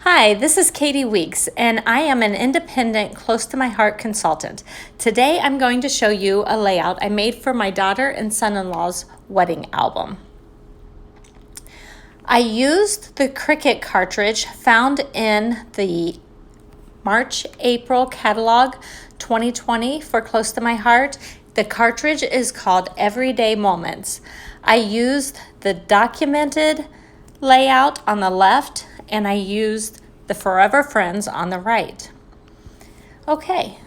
Hi, this is Katie Weeks, and I am an independent, close to my heart consultant. Today I'm going to show you a layout I made for my daughter and son-in-law's wedding album. I used the Cricut cartridge found in the March-April catalog 2020 for Close to My Heart. The cartridge is called Everyday Moments. I used the documented layout on the left, and I used the Forever Friends on the right. Okay,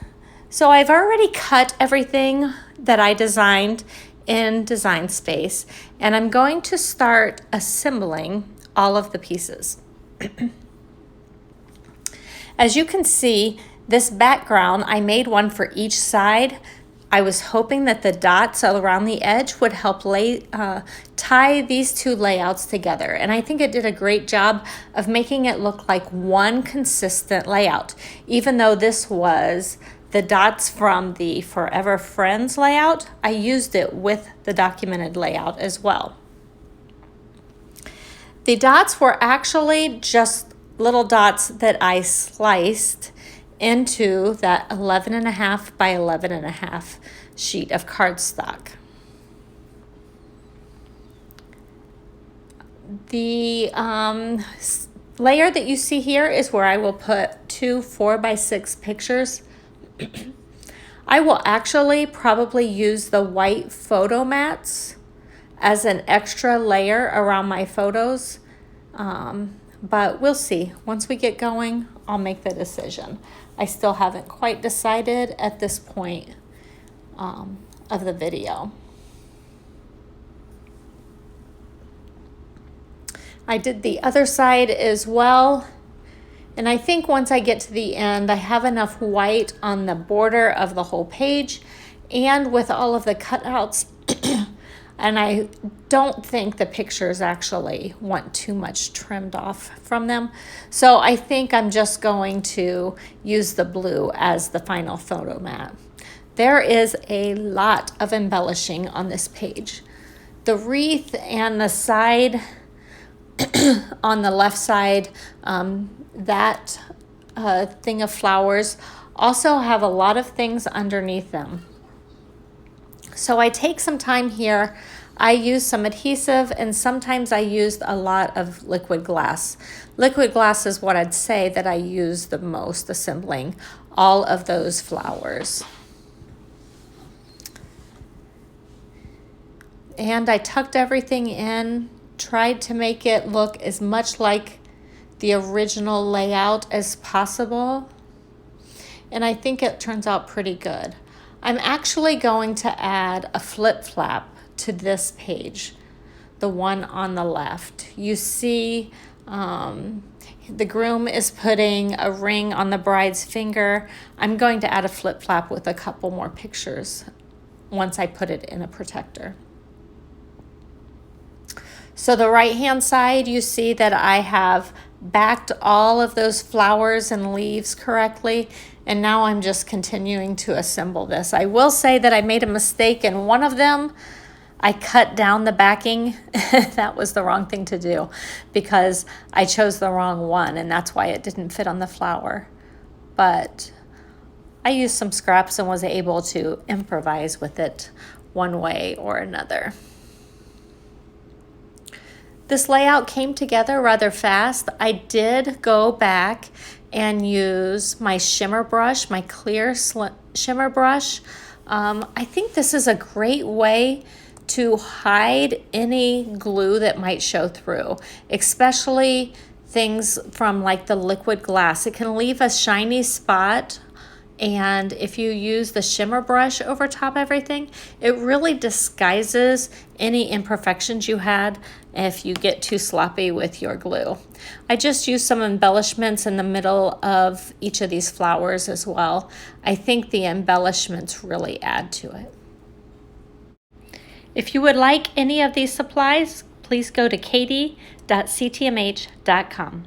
so I've already cut everything that I designed in Design Space, and I'm going to start assembling all of the pieces. As you can see, this background, I made one for each side. I was hoping that the dots around the edge would help tie these two layouts together. And I think it did a great job of making it look like one consistent layout. Even though this was the dots from the Forever Friends layout, I used it with the documented layout as well. The dots were actually just little dots that I sliced into that 11.5 by 11.5 sheet of cardstock. The layer that you see here is where I will put 2 4x6 pictures. I will actually probably use the white photo mats as an extra layer around my photos, but we'll see. Once we get going, I'll make the decision. I still haven't quite decided at this point of the video. I did the other side as well, and I think once I get to the end, I have enough white on the border of the whole page and with all of the cutouts. And I don't think the pictures actually want too much trimmed off from them. So I think I'm just going to use the blue as the final photo mat. There is a lot of embellishing on this page. The wreath and the side on the left side, that thing of flowers also have a lot of things underneath them. So I take some time here. I use some adhesive, and sometimes I used a lot of liquid glass. Liquid glass is what I'd say that I use the most assembling all of those flowers. And I tucked everything in, tried to make it look as much like the original layout as possible. And I think it turns out pretty good. I'm actually going to add a flip flap to this page, the one on the left. You see the groom is putting a ring on the bride's finger. I'm going to add a flip flap with a couple more pictures once I put it in a protector. So the right hand side, you see that I have backed all of those flowers and leaves correctly, and now I'm just continuing to assemble this. I will say that I made a mistake in one of them. I cut down the backing. That was the wrong thing to do because I chose the wrong one, and that's why it didn't fit on the flower. But I used some scraps and was able to improvise with it one way or another. This layout came together rather fast. I did go back and use my shimmer brush, my clear shimmer brush. I think this is a great way to hide any glue that might show through, especially things from like the liquid glass. It can leave a shiny spot, and if you use the shimmer brush over top of everything, it really disguises any imperfections you had if you get too sloppy with your glue. I just used some embellishments in the middle of each of these flowers as well. I think the embellishments really add to it. If you would like any of these supplies, please go to katie.ctmh.com.